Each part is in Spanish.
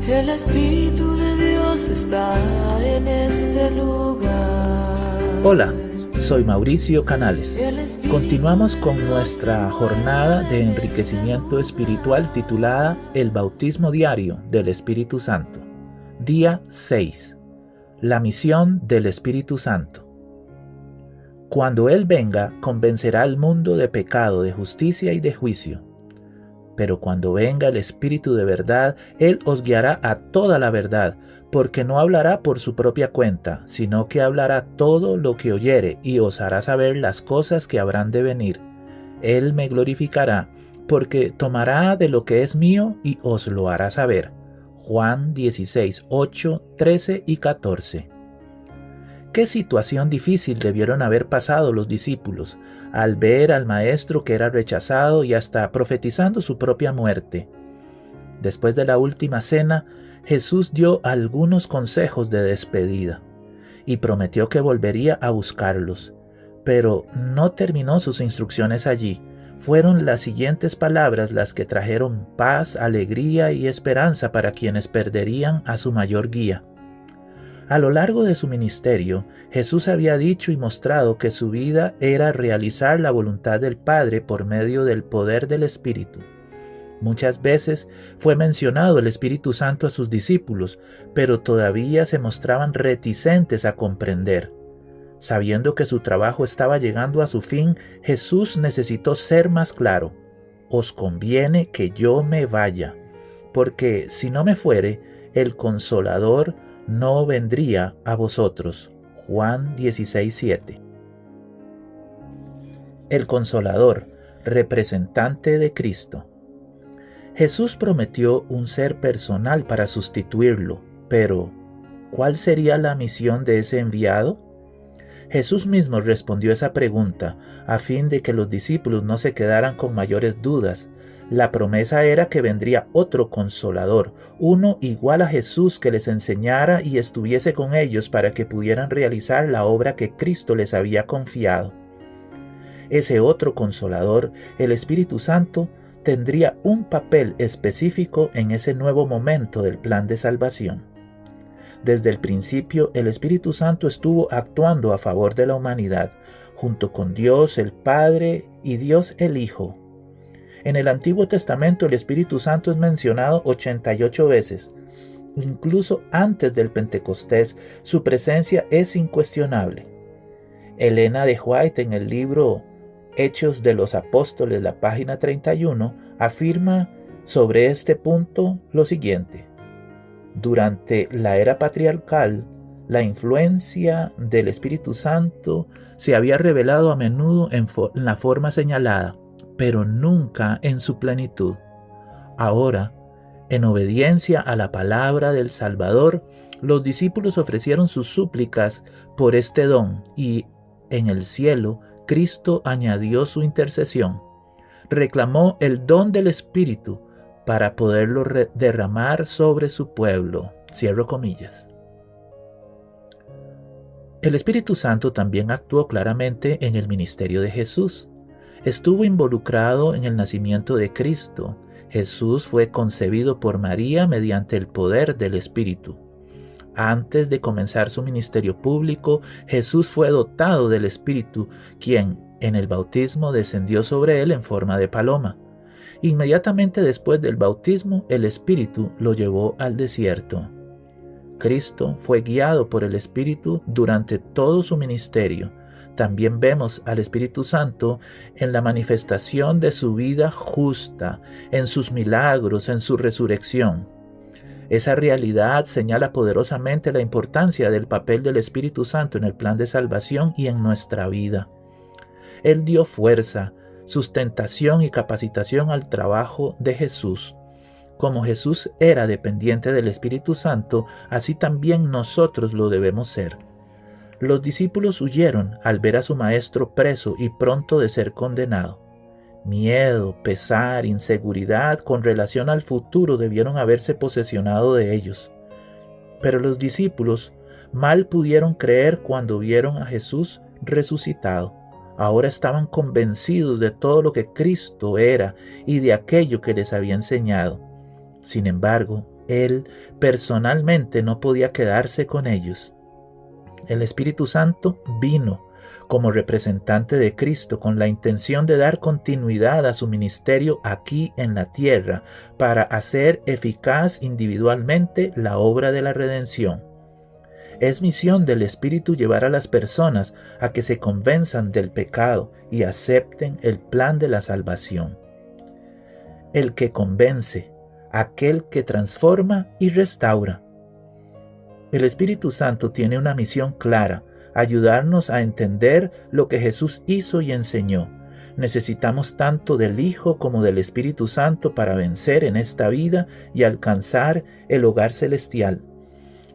El Espíritu de Dios está en este lugar. Hola, soy Mauricio Canales. Continuamos con nuestra jornada de enriquecimiento espiritual titulada El bautismo diario del Espíritu Santo. Día 6. La misión del Espíritu Santo. Cuando Él venga, convencerá al mundo de pecado, de justicia y de juicio. Pero cuando venga el Espíritu de verdad, Él os guiará a toda la verdad, porque no hablará por su propia cuenta, sino que hablará todo lo que oyere y os hará saber las cosas que habrán de venir. Él me glorificará, porque tomará de lo que es mío y os lo hará saber. Juan 16, 8, 13 y 14. Qué situación difícil debieron haber pasado los discípulos al ver al maestro que era rechazado y hasta profetizando su propia muerte. Después de la última cena, Jesús dio algunos consejos de despedida y prometió que volvería a buscarlos, pero no terminó sus instrucciones allí. Fueron las siguientes palabras las que trajeron paz, alegría y esperanza para quienes perderían a su mayor guía. A lo largo de su ministerio, Jesús había dicho y mostrado que su vida era realizar la voluntad del Padre por medio del poder del Espíritu. Muchas veces fue mencionado el Espíritu Santo a sus discípulos, pero todavía se mostraban reticentes a comprender. Sabiendo que su trabajo estaba llegando a su fin, Jesús necesitó ser más claro. Os conviene que yo me vaya, porque si no me fuere, el Consolador no vendría a vosotros. Juan 16:7. El Consolador, representante de Cristo. Jesús prometió un ser personal para sustituirlo, pero ¿cuál sería la misión de ese enviado? Jesús mismo respondió esa pregunta a fin de que los discípulos no se quedaran con mayores dudas. La promesa era que vendría otro Consolador, uno igual a Jesús que les enseñara y estuviese con ellos para que pudieran realizar la obra que Cristo les había confiado. Ese otro Consolador, el Espíritu Santo, tendría un papel específico en ese nuevo momento del plan de salvación. Desde el principio, el Espíritu Santo estuvo actuando a favor de la humanidad, junto con Dios el Padre y Dios el Hijo. En el Antiguo Testamento el Espíritu Santo es mencionado 88 veces. Incluso antes del Pentecostés, su presencia es incuestionable. Elena de White, en el libro Hechos de los Apóstoles, la página 31, afirma sobre este punto lo siguiente. Durante la era patriarcal, la influencia del Espíritu Santo se había revelado a menudo en la forma señalada, pero nunca en su plenitud. Ahora, en obediencia a la palabra del Salvador, los discípulos ofrecieron sus súplicas por este don y, en el cielo, Cristo añadió su intercesión. Reclamó el don del Espíritu para poderlo derramar sobre su pueblo. Cierro comillas. El Espíritu Santo también actuó claramente en el ministerio de Jesús. Estuvo involucrado en el nacimiento de Cristo. Jesús fue concebido por María mediante el poder del Espíritu. Antes de comenzar su ministerio público, Jesús fue dotado del Espíritu, quien en el bautismo descendió sobre él en forma de paloma. Inmediatamente después del bautismo, el Espíritu lo llevó al desierto. Cristo fue guiado por el Espíritu durante todo su ministerio. También vemos al Espíritu Santo en la manifestación de su vida justa, en sus milagros, en su resurrección. Esa realidad señala poderosamente la importancia del papel del Espíritu Santo en el plan de salvación y en nuestra vida. Él dio fuerza, sustentación y capacitación al trabajo de Jesús. Como Jesús era dependiente del Espíritu Santo, así también nosotros lo debemos ser. Los discípulos huyeron al ver a su maestro preso y pronto de ser condenado. Miedo, pesar, inseguridad con relación al futuro debieron haberse posesionado de ellos. Pero los discípulos mal pudieron creer cuando vieron a Jesús resucitado. Ahora estaban convencidos de todo lo que Cristo era y de aquello que les había enseñado. Sin embargo, Él personalmente no podía quedarse con ellos. El Espíritu Santo vino como representante de Cristo con la intención de dar continuidad a su ministerio aquí en la tierra para hacer eficaz individualmente la obra de la redención. Es misión del Espíritu llevar a las personas a que se convenzan del pecado y acepten el plan de la salvación. El que convence, aquel que transforma y restaura. El Espíritu Santo tiene una misión clara: ayudarnos a entender lo que Jesús hizo y enseñó. Necesitamos tanto del Hijo como del Espíritu Santo para vencer en esta vida y alcanzar el hogar celestial.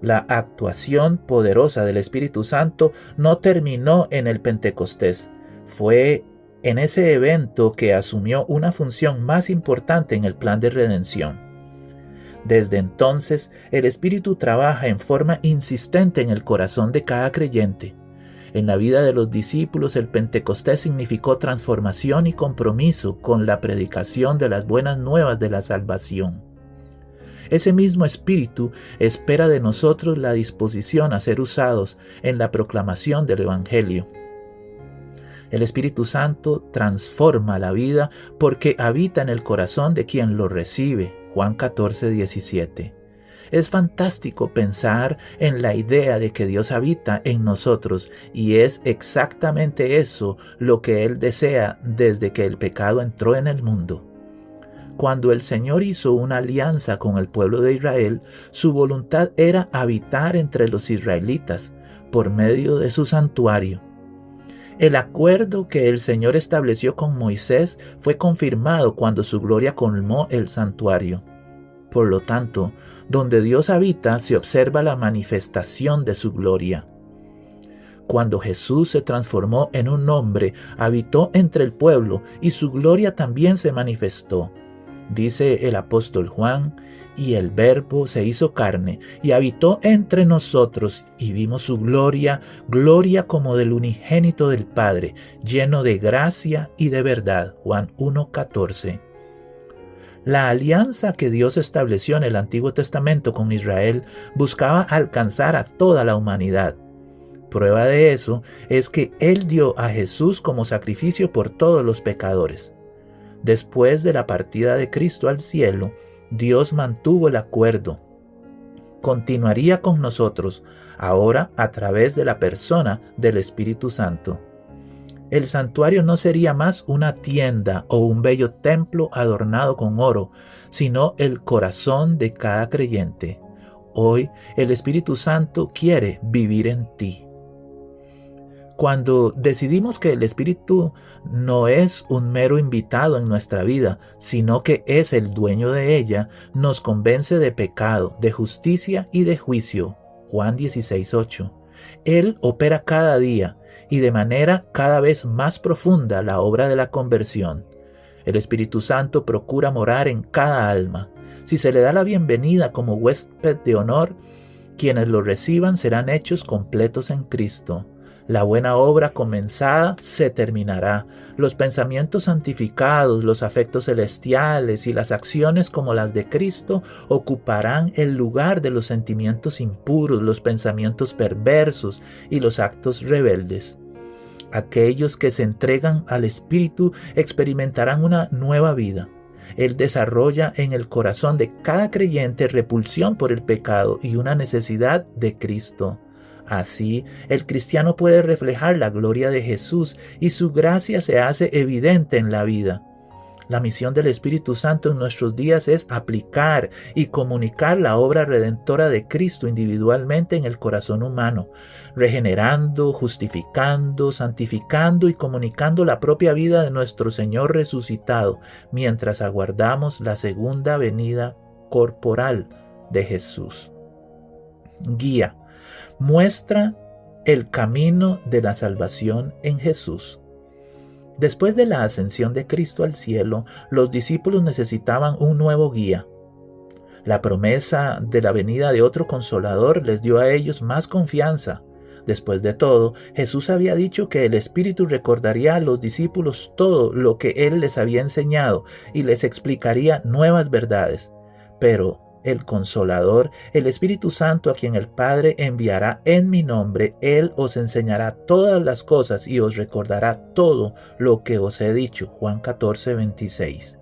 La actuación poderosa del Espíritu Santo no terminó en el Pentecostés. Fue en ese evento que asumió una función más importante en el plan de redención. Desde entonces, el Espíritu trabaja en forma insistente en el corazón de cada creyente. En la vida de los discípulos, el Pentecostés significó transformación y compromiso con la predicación de las buenas nuevas de la salvación. Ese mismo Espíritu espera de nosotros la disposición a ser usados en la proclamación del Evangelio. El Espíritu Santo transforma la vida porque habita en el corazón de quien lo recibe. Juan 14:17. Es fantástico pensar en la idea de que Dios habita en nosotros, y es exactamente eso lo que Él desea desde que el pecado entró en el mundo. Cuando el Señor hizo una alianza con el pueblo de Israel, su voluntad era habitar entre los israelitas por medio de su santuario. El acuerdo que el Señor estableció con Moisés fue confirmado cuando su gloria colmó el santuario. Por lo tanto, donde Dios habita se observa la manifestación de su gloria. Cuando Jesús se transformó en un hombre, habitó entre el pueblo y su gloria también se manifestó. Dice el apóstol Juan: y el Verbo se hizo carne y habitó entre nosotros, y vimos su gloria, gloria como del unigénito del Padre, lleno de gracia y de verdad. Juan 1:14. La alianza que Dios estableció en el Antiguo Testamento con Israel buscaba alcanzar a toda la humanidad. Prueba de eso es que Él dio a Jesús como sacrificio por todos los pecadores. Después de la partida de Cristo al cielo, Dios mantuvo el acuerdo. Continuaría con nosotros, ahora a través de la persona del Espíritu Santo. El santuario no sería más una tienda o un bello templo adornado con oro, sino el corazón de cada creyente. Hoy el Espíritu Santo quiere vivir en ti. Cuando decidimos que el Espíritu no es un mero invitado en nuestra vida, sino que es el dueño de ella, nos convence de pecado, de justicia y de juicio. Juan 16:8. Él opera cada día y de manera cada vez más profunda la obra de la conversión. El Espíritu Santo procura morar en cada alma. Si se le da la bienvenida como huésped de honor, quienes lo reciban serán hechos completos en Cristo. La buena obra comenzada se terminará. Los pensamientos santificados, los afectos celestiales y las acciones como las de Cristo ocuparán el lugar de los sentimientos impuros, los pensamientos perversos y los actos rebeldes. Aquellos que se entregan al Espíritu experimentarán una nueva vida. Él desarrolla en el corazón de cada creyente repulsión por el pecado y una necesidad de Cristo. Así, el cristiano puede reflejar la gloria de Jesús y su gracia se hace evidente en la vida. La misión del Espíritu Santo en nuestros días es aplicar y comunicar la obra redentora de Cristo individualmente en el corazón humano, regenerando, justificando, santificando y comunicando la propia vida de nuestro Señor resucitado, mientras aguardamos la segunda venida corporal de Jesús. Guía. Muestra el camino de la salvación en Jesús. Después de la ascensión de Cristo al cielo, los discípulos necesitaban un nuevo guía. La promesa de la venida de otro Consolador les dio a ellos más confianza. Después de todo, Jesús había dicho que el Espíritu recordaría a los discípulos todo lo que Él les había enseñado y les explicaría nuevas verdades. Pero el Consolador, el Espíritu Santo, a quien el Padre enviará en mi nombre. Él os enseñará todas las cosas y os recordará todo lo que os he dicho. Juan 14, 26.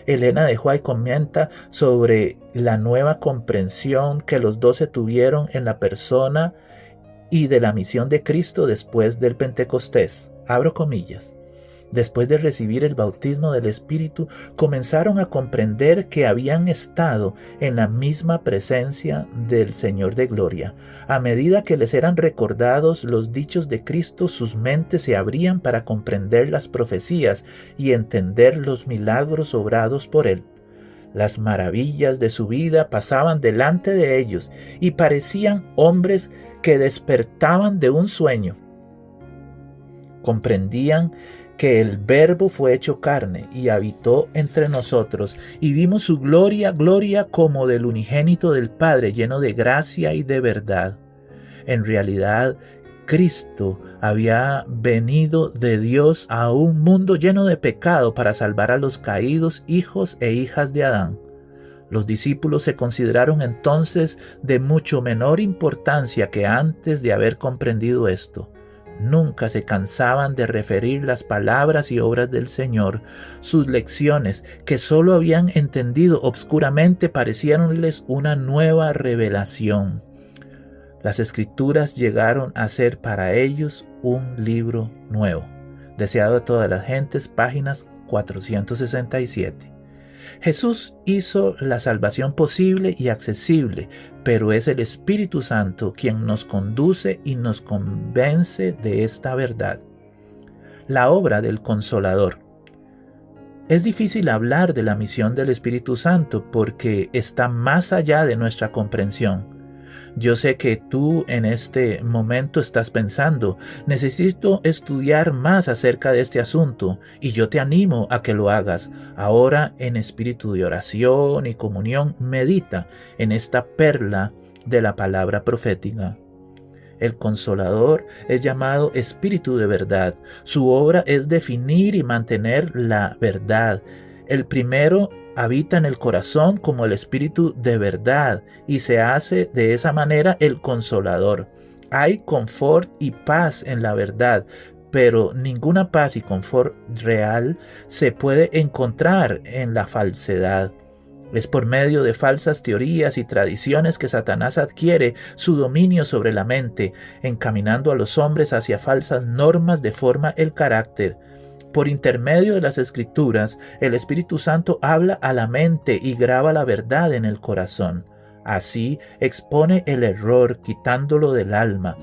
Elena de White comenta sobre la nueva comprensión que los 12 tuvieron en la persona y de la misión de Cristo después del Pentecostés. Abro comillas. Después de recibir el bautismo del Espíritu, comenzaron a comprender que habían estado en la misma presencia del Señor de Gloria. A medida que les eran recordados los dichos de Cristo, sus mentes se abrían para comprender las profecías y entender los milagros obrados por Él. Las maravillas de su vida pasaban delante de ellos y parecían hombres que despertaban de un sueño. Comprendían que el Verbo fue hecho carne y habitó entre nosotros, y vimos su gloria, gloria como del unigénito del Padre, lleno de gracia y de verdad. En realidad, Cristo había venido de Dios a un mundo lleno de pecado para salvar a los caídos hijos e hijas de Adán. Los discípulos se consideraron entonces de mucho menor importancia que antes de haber comprendido esto. Nunca se cansaban de referir las palabras y obras del Señor. Sus lecciones, que solo habían entendido obscuramente, parecíanles una nueva revelación. Las Escrituras llegaron a ser para ellos un libro nuevo. Deseado de todas las gentes, páginas 467. Jesús hizo la salvación posible y accesible, pero es el Espíritu Santo quien nos conduce y nos convence de esta verdad. La obra del Consolador. Es difícil hablar de la misión del Espíritu Santo porque está más allá de nuestra comprensión. Yo sé que tú en este momento estás pensando, necesito estudiar más acerca de este asunto, y yo te animo a que lo hagas. Ahora, en espíritu de oración y comunión, medita en esta perla de la palabra profética. El Consolador es llamado Espíritu de verdad. Su obra es definir y mantener la verdad. El primero habita en el corazón como el Espíritu de verdad y se hace de esa manera el Consolador. Hay confort y paz en la verdad, pero ninguna paz y confort real se puede encontrar en la falsedad. Es por medio de falsas teorías y tradiciones que Satanás adquiere su dominio sobre la mente, encaminando a los hombres hacia falsas normas de forma el carácter. Por intermedio de las Escrituras, el Espíritu Santo habla a la mente y graba la verdad en el corazón. Así expone el error, quitándolo del alma.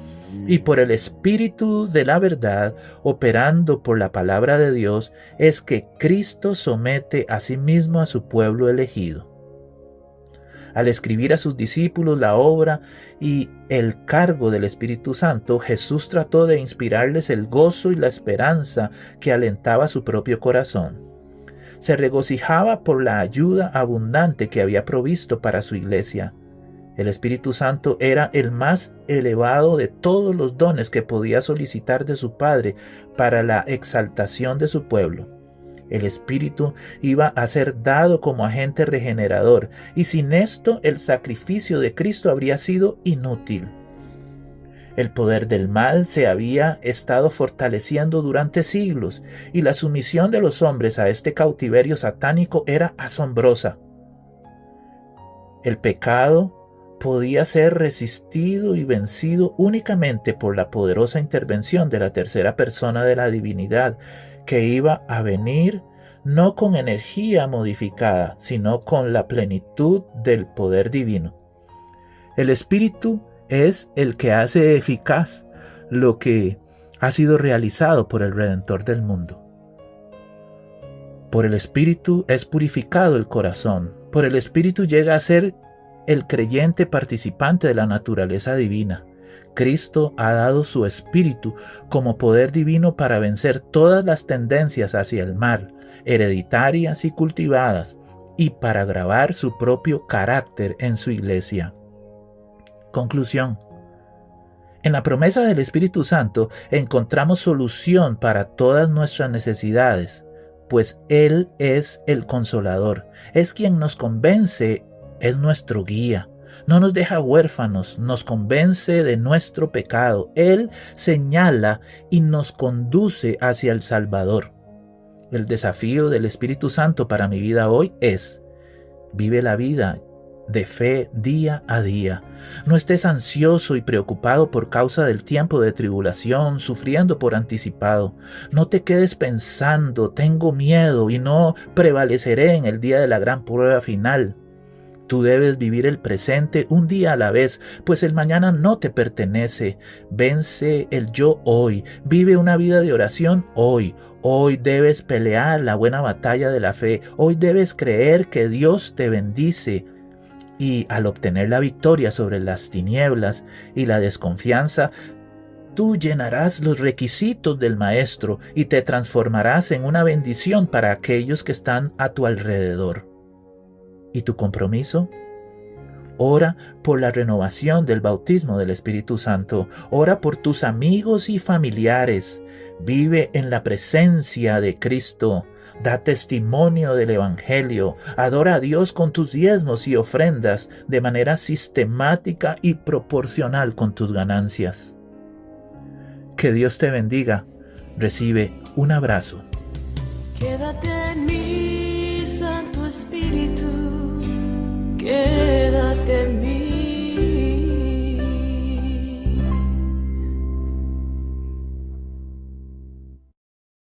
Y por el Espíritu de la verdad, operando por la palabra de Dios, es que Cristo somete a sí mismo a su pueblo elegido. Al escribir a sus discípulos la obra y el cargo del Espíritu Santo, Jesús trató de inspirarles el gozo y la esperanza que alentaba su propio corazón. Se regocijaba por la ayuda abundante que había provisto para su iglesia. El Espíritu Santo era el más elevado de todos los dones que podía solicitar de su Padre para la exaltación de su pueblo. El Espíritu iba a ser dado como agente regenerador, y sin esto el sacrificio de Cristo habría sido inútil. El poder del mal se había estado fortaleciendo durante siglos, y la sumisión de los hombres a este cautiverio satánico era asombrosa. El pecado podía ser resistido y vencido únicamente por la poderosa intervención de la tercera persona de la divinidad, que iba a venir no con energía modificada, sino con la plenitud del poder divino. El Espíritu es el que hace eficaz lo que ha sido realizado por el Redentor del mundo. Por el Espíritu es purificado el corazón. Por el Espíritu llega a ser el creyente participante de la naturaleza divina. Cristo ha dado su Espíritu como poder divino para vencer todas las tendencias hacia el mal, hereditarias y cultivadas, y para grabar su propio carácter en su iglesia. Conclusión. En la promesa del Espíritu Santo encontramos solución para todas nuestras necesidades, pues Él es el Consolador, es quien nos convence es nuestro guía. No nos deja huérfanos, nos convence de nuestro pecado. Él señala y nos conduce hacia el Salvador. El desafío del Espíritu Santo para mi vida hoy es: vive la vida de fe día a día. No estés ansioso y preocupado por causa del tiempo de tribulación, sufriendo por anticipado. No te quedes pensando, tengo miedo y no prevaleceré en el día de la gran prueba final. Tú debes vivir el presente un día a la vez, pues el mañana no te pertenece. Vence el yo hoy, vive una vida de oración hoy. Hoy debes pelear la buena batalla de la fe. Hoy debes creer que Dios te bendice. Y al obtener la victoria sobre las tinieblas y la desconfianza, tú llenarás los requisitos del Maestro y te transformarás en una bendición para aquellos que están a tu alrededor. ¿Y tu compromiso? Ora por la renovación del bautismo del Espíritu Santo. Ora por tus amigos y familiares. Vive en la presencia de Cristo. Da testimonio del Evangelio. Adora a Dios con tus diezmos y ofrendas de manera sistemática y proporcional con tus ganancias. Que Dios te bendiga. Recibe un abrazo. Quédate en mí, Santo Espíritu. Quédate en mí.